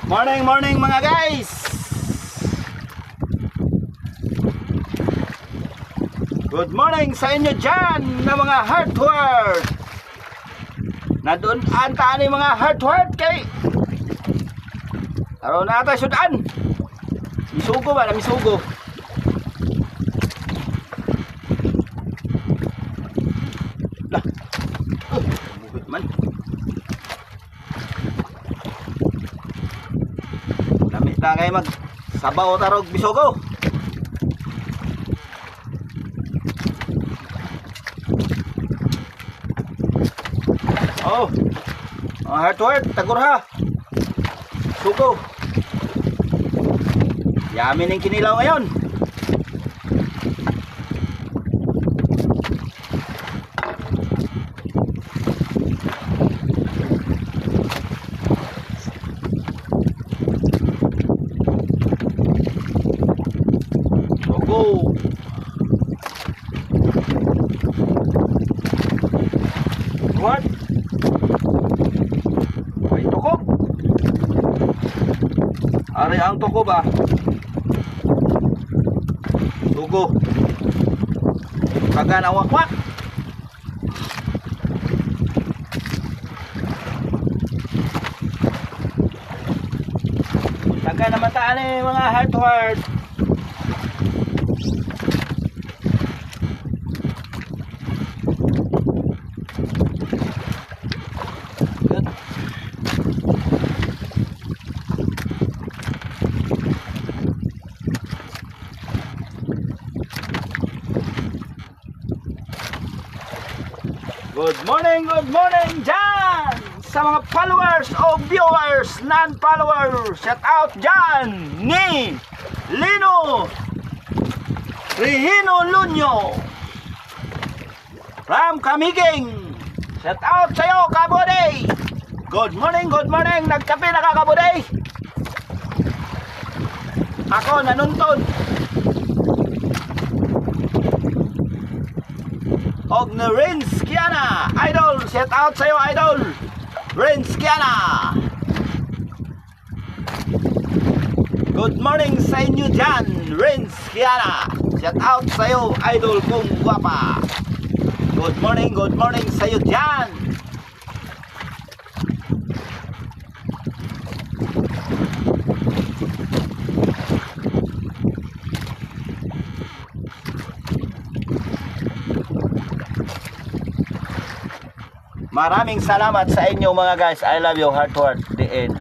Morning, morning mga guys. Good morning sa inyo dyan na mga heart-heart. Nadun antaan ni mga heart-heart kay araw na ata sudan. Misugo ba na misugo? Lah. Buhit man. Lamit na kayo mag sabaw tarog bisugo. Oh, heart-heart, tagur ha. Sugo. Yamin ang kinilaw ngayon. Sugo. What? Ay, tukob. Ari ang tukob ah. Sugo. Taga na wakwak. Taga na mataan eh mga heart-heart. Good morning dyan sa mga followers o viewers, non-followers. Shout out dyan ni Lino Rihino Lunyo from Camiguin. Shout out sa'yo, Kabodey. Good morning, nagkape na ka, Kabodey? Ako nanuntod. Og na Renz Kiana, idol, shout out sa'yo, idol Renz Kiana. Good morning sa inyo dyan, Renz Kiana. Shout out sa'yo, idol kong guwapa. Good morning sa'yo dyan. Maraming salamat sa inyo mga guys. I love you, heart-heart. The end.